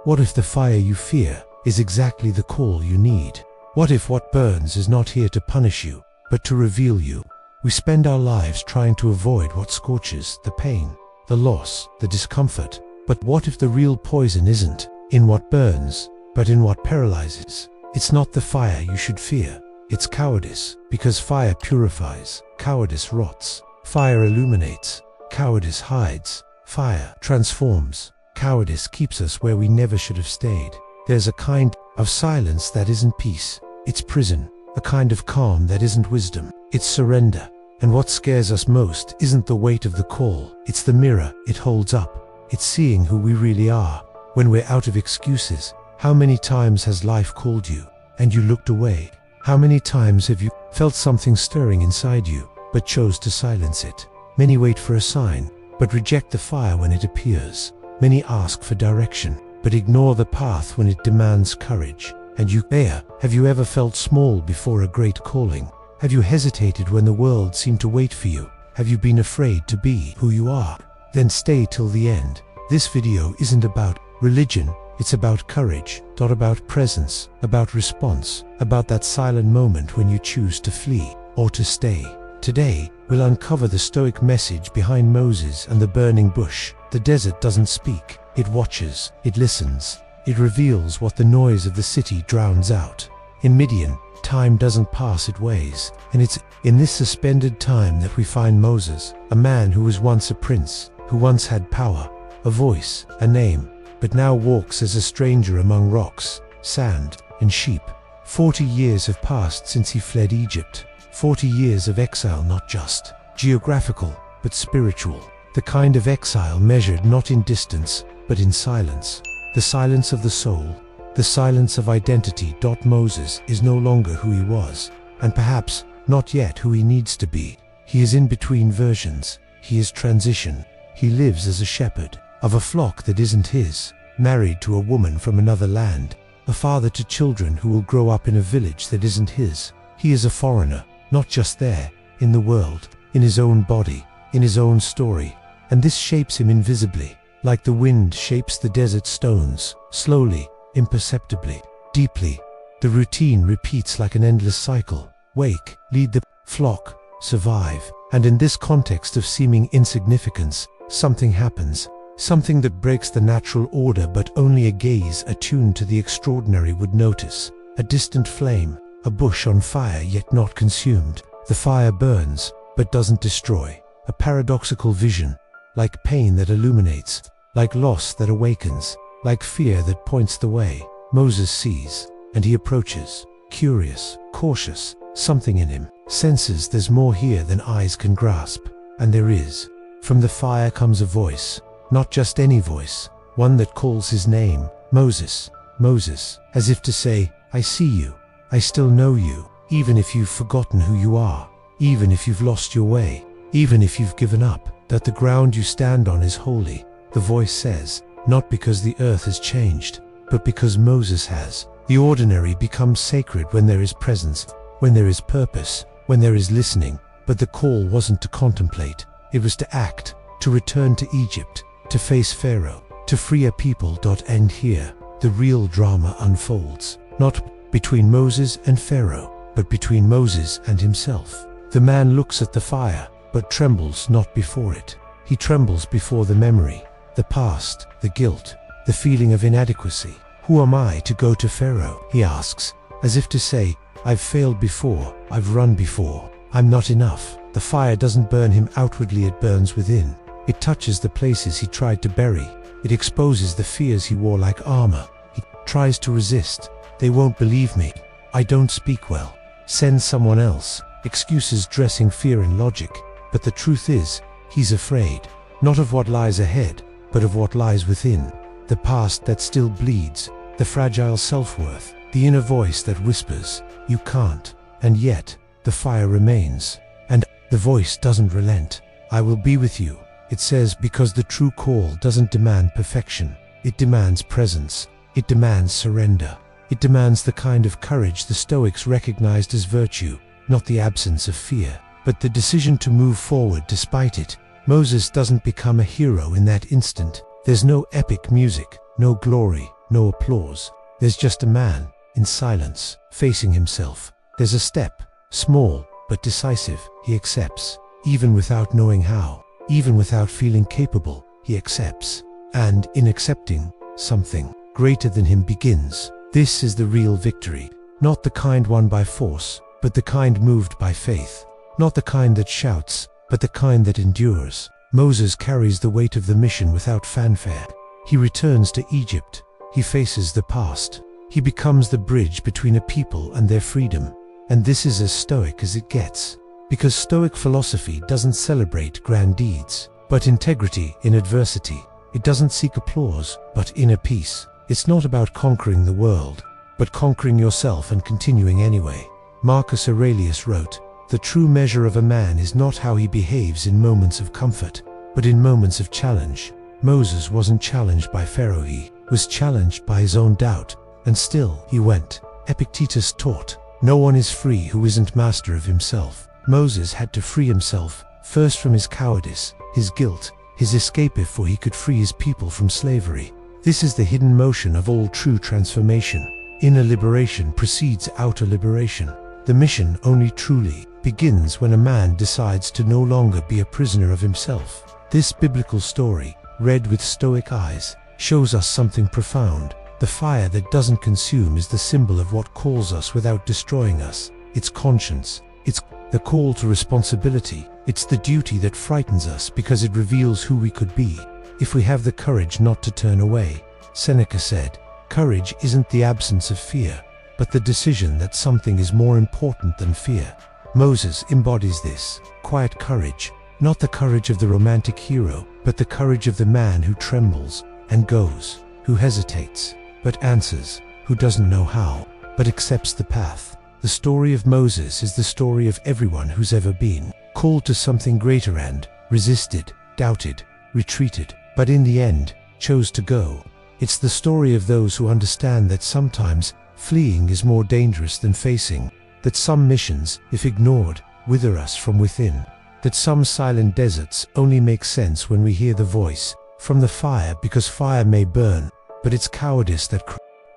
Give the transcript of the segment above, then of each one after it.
What if the fire you fear is exactly the call you need? What if what burns is not here to punish you, but to reveal you? We spend our lives trying to avoid what scorches, the pain, the loss, the discomfort. But what if the real poison isn't in what burns, but in what paralyzes? It's not the fire you should fear. It's cowardice, because fire purifies, cowardice rots. Fire illuminates, cowardice hides. Fire transforms, cowardice keeps us where we never should have stayed. There's a kind of silence that isn't peace. It's prison. A kind of calm that isn't wisdom. It's surrender. And what scares us most isn't the weight of the call. It's the mirror it holds up. It's seeing who we really are when we're out of excuses. How many times has life called you and you looked away? How many times have you felt something stirring inside you but chose to silence it? Many wait for a sign but reject the fire when it appears. Many ask for direction but ignore the path when it demands courage. And you there, have you ever felt small before a great calling? Have you hesitated when the world seemed to wait for you? Have you been afraid to be who you are? Then stay till the end. This video isn't about religion, it's about courage, not about presence, about response, about that silent moment when you choose to flee or to stay. Today, we'll uncover the Stoic message behind Moses and the burning bush. The desert doesn't speak, it watches, it listens. It reveals what the noise of the city drowns out. In Midian, time doesn't pass, it weighs. And it's in this suspended time that we find Moses, a man who was once a prince, who once had power, a voice, a name, but now walks as a stranger among rocks, sand, and sheep. 40 years have passed since he fled Egypt. 40 years of exile, not just geographical, but spiritual. The kind of exile measured not in distance, but in silence. The silence of the soul, the silence of identity. Moses is no longer who he was, and perhaps not yet who he needs to be. He is in between versions. He is transition. He lives as a shepherd of a flock that isn't his, married to a woman from another land, a father to children who will grow up in a village that isn't his. He is a foreigner, not just there, in the world, in his own body, in his own story, and this shapes him invisibly. Like the wind shapes the desert stones, slowly, imperceptibly, deeply. The routine repeats like an endless cycle. Wake, lead the flock, survive. And in this context of seeming insignificance, something happens. Something that breaks the natural order, but only a gaze attuned to the extraordinary would notice. A distant flame, a bush on fire yet not consumed. The fire burns, but doesn't destroy. A paradoxical vision. Like pain that illuminates, like loss that awakens, like fear that points the way. Moses sees, and he approaches, curious, cautious. Something in him senses there's more here than eyes can grasp. And there is. From the fire comes a voice, not just any voice, one that calls his name, Moses, Moses, as if to say, I see you, I still know you, even if you've forgotten who you are, even if you've lost your way, even if you've given up. That the ground you stand on is holy, the voice says, not because the earth has changed, but because Moses has. The ordinary becomes sacred when there is presence, when there is purpose, when there is listening. But the call wasn't to contemplate, it was to act, to return to Egypt, to face Pharaoh, to free a people. And here, the real drama unfolds, not between Moses and Pharaoh, but between Moses and himself. The man looks at the fire, but trembles not before it. He trembles before the memory, the past, the guilt, the feeling of inadequacy. Who am I to go to Pharaoh? He asks, as if to say, I've failed before, I've run before, I'm not enough. The fire doesn't burn him outwardly, it burns within. It touches the places he tried to bury. It exposes the fears he wore like armor. He tries to resist. They won't believe me. I don't speak well. Send someone else. Excuses dressing fear in logic. But the truth is, he's afraid, not of what lies ahead, but of what lies within. The past that still bleeds, the fragile self-worth, the inner voice that whispers, you can't. And yet, the fire remains. And the voice doesn't relent. I will be with you, it says, because the true call doesn't demand perfection. It demands presence. It demands surrender. It demands the kind of courage the Stoics recognized as virtue, not the absence of fear, but the decision to move forward despite it. Moses doesn't become a hero in that instant. There's no epic music, no glory, no applause. There's just a man, in silence, facing himself. There's a step, small but decisive, he accepts, even without knowing how, even without feeling capable, he accepts. And in accepting, something greater than him begins. This is the real victory, not the kind won by force, but the kind moved by faith, not the kind that shouts, but the kind that endures. Moses carries the weight of the mission without fanfare. He returns to Egypt. He faces the past. He becomes the bridge between a people and their freedom. And this is as Stoic as it gets. Because Stoic philosophy doesn't celebrate grand deeds, but integrity in adversity. It doesn't seek applause, but inner peace. It's not about conquering the world, but conquering yourself and continuing anyway. Marcus Aurelius wrote, "The true measure of a man is not how he behaves in moments of comfort, but in moments of challenge." Moses wasn't challenged by Pharaoh, he was challenged by his own doubt, and still he went. Epictetus taught, "No one is free who isn't master of himself." Moses had to free himself, first from his cowardice, his guilt, his escape before he could free his people from slavery. This is the hidden motion of all true transformation. Inner liberation precedes outer liberation. The mission only truly begins when a man decides to no longer be a prisoner of himself. This biblical story, read with Stoic eyes, shows us something profound. The fire that doesn't consume is the symbol of what calls us without destroying us. It's conscience. It's the call to responsibility. It's the duty that frightens us because it reveals who we could be if we have the courage not to turn away. Seneca said, "Courage isn't the absence of fear, but the decision that something is more important than fear." Moses embodies this quiet courage, not the courage of the romantic hero, but the courage of the man who trembles and goes, who hesitates, but answers, who doesn't know how, but accepts the path. The story of Moses is the story of everyone who's ever been called to something greater and resisted, doubted, retreated, but in the end, chose to go. It's the story of those who understand that sometimes fleeing is more dangerous than facing, that some missions, if ignored, wither us from within, that some silent deserts only make sense when we hear the voice from the fire, because fire may burn, but it's cowardice that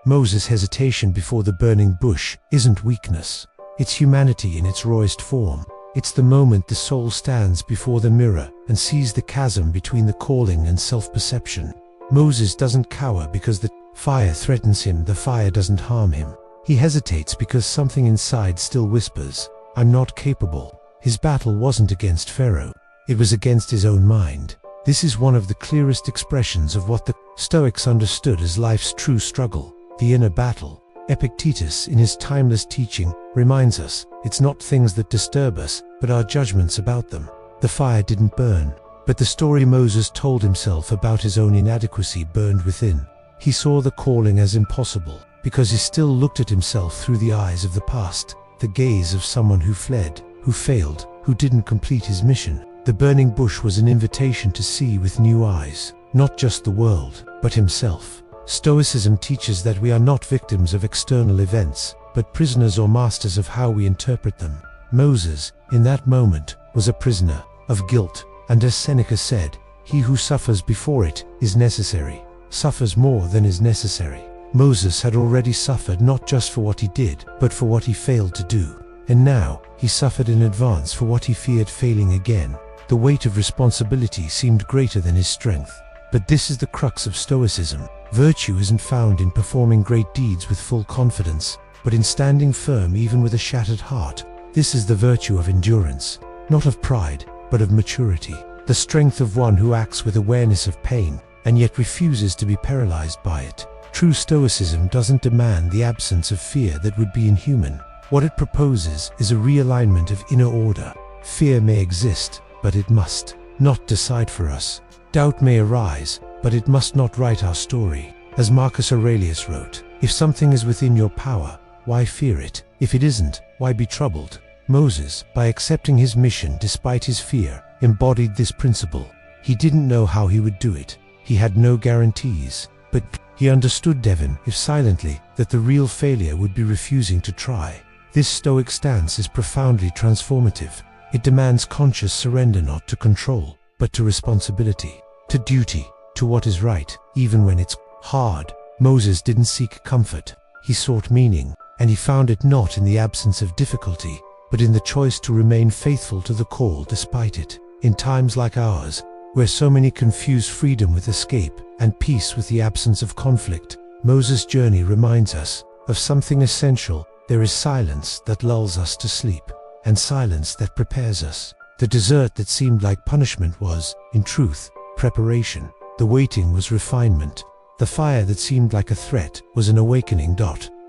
Moses' hesitation before the burning bush isn't weakness. It's humanity in its rawest form. It's the moment the soul stands before the mirror and sees the chasm between the calling and self-perception. Moses doesn't cower because the fire threatens him, the fire doesn't harm him. He hesitates because something inside still whispers, "I'm not capable." His battle wasn't against Pharaoh, it was against his own mind. This is one of the clearest expressions of what the Stoics understood as life's true struggle, the inner battle. Epictetus, in his timeless teaching, reminds us, it's not things that disturb us, but our judgments about them. The fire didn't burn, but the story Moses told himself about his own inadequacy burned within. He saw the calling as impossible, because he still looked at himself through the eyes of the past, the gaze of someone who fled, who failed, who didn't complete his mission. The burning bush was an invitation to see with new eyes, not just the world, but himself. Stoicism teaches that we are not victims of external events, but prisoners or masters of how we interpret them. Moses, in that moment, was a prisoner of guilt, and as Seneca said, "He who suffers before it is necessary, suffers more than is necessary." Moses had already suffered not just for what he did, but for what he failed to do. And now, he suffered in advance for what he feared failing again. The weight of responsibility seemed greater than his strength. But this is the crux of Stoicism. Virtue isn't found in performing great deeds with full confidence, but in standing firm even with a shattered heart. This is the virtue of endurance, not of pride, but of maturity. The strength of one who acts with awareness of pain, and yet refuses to be paralyzed by it. True Stoicism doesn't demand the absence of fear that would be inhuman. What it proposes is a realignment of inner order. Fear may exist, but it must not decide for us. Doubt may arise, but it must not write our story. As Marcus Aurelius wrote, "If something is within your power, why fear it? If it isn't, why be troubled?" Moses, by accepting his mission despite his fear, embodied this principle. He didn't know how he would do it. He had no guarantees, but he understood, Devon, if silently, that the real failure would be refusing to try. This Stoic stance is profoundly transformative. It demands conscious surrender, not to control, but to responsibility, to duty, to what is right, even when it's hard. Moses didn't seek comfort, he sought meaning, and he found it not in the absence of difficulty, but in the choice to remain faithful to the call despite it. In times like ours, where so many confuse freedom with escape and peace with the absence of conflict, Moses' journey reminds us of something essential. There is silence that lulls us to sleep, and silence that prepares us. The desert that seemed like punishment was, in truth, preparation. The waiting was refinement. The fire that seemed like a threat was an awakening.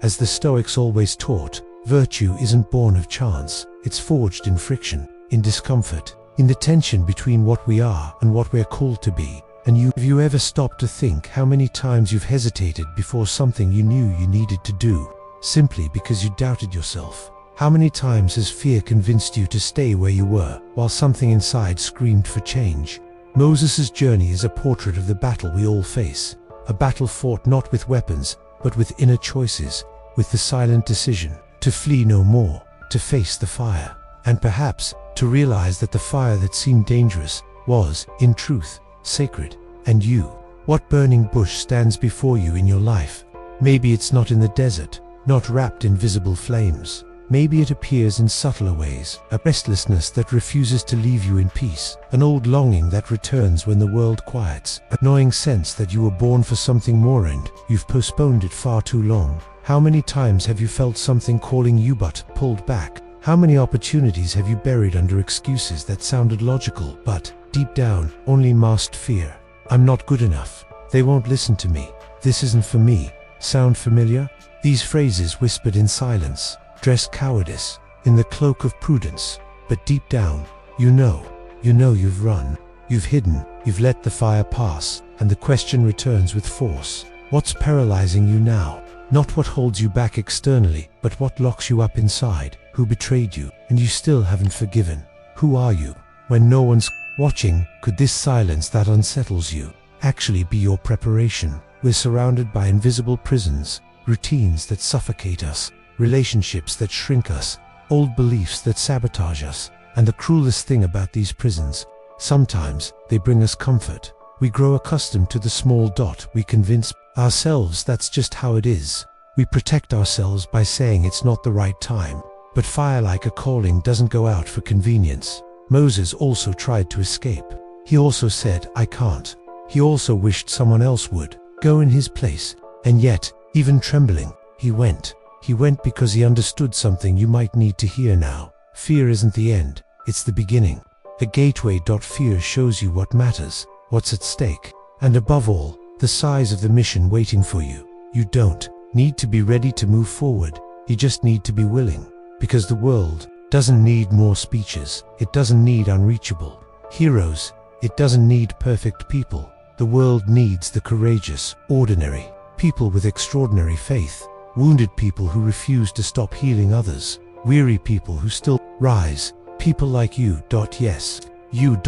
As the Stoics always taught, virtue isn't born of chance, it's forged in friction, in discomfort, in the tension between what we are and what we're called to be. And have you ever stopped to think how many times you've hesitated before something you knew you needed to do, simply because you doubted yourself? How many times has fear convinced you to stay where you were, while something inside screamed for change? Moses' journey is a portrait of the battle we all face, a battle fought not with weapons, but with inner choices, with the silent decision to flee no more, to face the fire, and perhaps to realize that the fire that seemed dangerous was, in truth, sacred. And you, what burning bush stands before you in your life? Maybe it's not in the desert, not wrapped in visible flames. Maybe it appears in subtler ways, a restlessness that refuses to leave you in peace, an old longing that returns when the world quiets, a gnawing sense that you were born for something more and you've postponed it far too long. How many times have you felt something calling you but pulled back? How many opportunities have you buried under excuses that sounded logical but, deep down, only masked fear? I'm not good enough. They won't listen to me. This isn't for me. Sound familiar? These phrases whispered in silence, dress cowardice, in the cloak of prudence, but deep down, you know you've run, you've hidden, you've let the fire pass, and the question returns with force. What's paralyzing you now? Not what holds you back externally, but what locks you up inside. Who betrayed you, and you still haven't forgiven? Who are you, when no one's watching? Could this silence that unsettles you actually be your preparation? We're surrounded by invisible prisons, routines that suffocate us, relationships that shrink us, old beliefs that sabotage us. And the cruelest thing about these prisons, sometimes they bring us comfort. We grow accustomed to the small dot. We convince ourselves that's just how it is. We protect ourselves by saying it's not the right time. But fire, like a calling, doesn't go out for convenience. Moses also tried to escape. He also said, I can't. He also wished someone else would go in his place. And yet, even trembling, he went. He went because he understood something you might need to hear now. Fear isn't the end, it's the beginning. A gateway. Fear shows you what matters, what's at stake, and above all, the size of the mission waiting for you. You don't need to be ready to move forward, you just need to be willing. Because the world doesn't need more speeches, it doesn't need unreachable heroes, it doesn't need perfect people. The world needs the courageous, ordinary people with extraordinary faith, wounded people who refuse to stop healing others, weary people who still rise, people like you. Yes, you.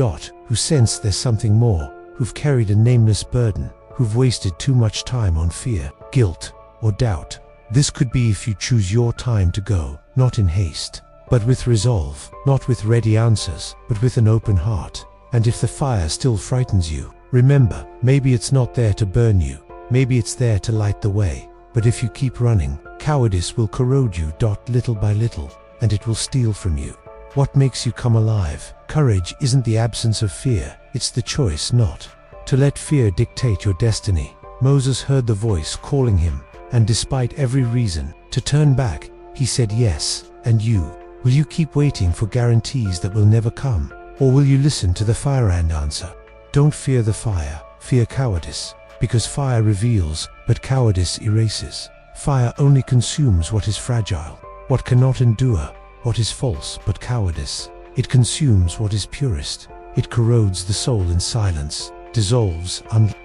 Who sense there's something more, who've carried a nameless burden, who've wasted too much time on fear, guilt, or doubt. This could be if you choose your time to go, not in haste, but with resolve, not with ready answers, but with an open heart. And if the fire still frightens you, remember, maybe it's not there to burn you, maybe it's there to light the way. But if you keep running, cowardice will corrode you. Little by little, and it will steal from you what makes you come alive. Courage isn't the absence of fear, it's the choice not to let fear dictate your destiny. Moses heard the voice calling him, and despite every reason to turn back, he said yes. And you? Will you keep waiting for guarantees that will never come? Or will you listen to the fire and answer? Don't fear the fire, fear cowardice. Because fire reveals, but cowardice erases. Fire only consumes what is fragile, what cannot endure, what is false. But cowardice, it consumes what is purest. It corrodes the soul in silence, dissolves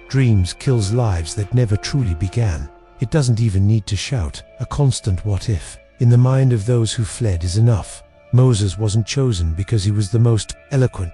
dreams, kills lives that never truly began. It doesn't even need to shout. A constant what if in the mind of those who fled is enough. Moses wasn't chosen because he was the most eloquent.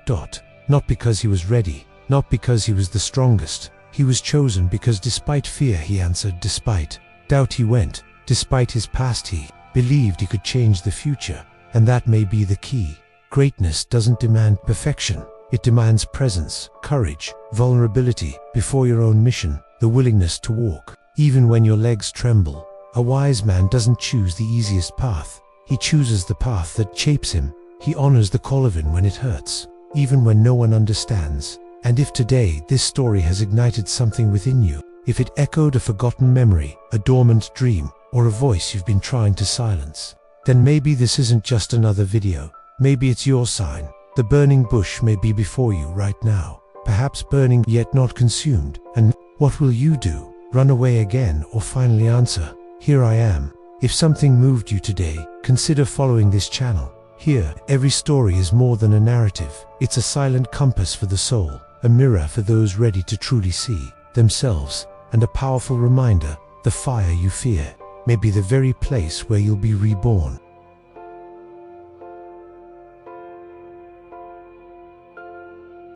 Not because he was ready, not because he was the strongest. He was chosen because despite fear he answered, despite doubt he went, despite his past he believed he could change the future. And that may be the key. Greatness doesn't demand perfection, it demands presence, courage, vulnerability before your own mission, the willingness to walk Even when your legs tremble, a wise man doesn't choose the easiest path. He chooses the path that shapes him. He honors the call of it when it hurts, even when no one understands. And if today this story has ignited something within you, if it echoed a forgotten memory, a dormant dream, or a voice you've been trying to silence, then maybe this isn't just another video. Maybe it's your sign. The burning bush may be before you right now, perhaps burning yet not consumed. And what will you do? Run away again or finally answer, "Here I am"? If something moved you today, consider following this channel. Here, every story is more than a narrative. It's a silent compass for the soul, a mirror for those ready to truly see themselves, and a powerful reminder: the fire you fear may be the very place where you'll be reborn.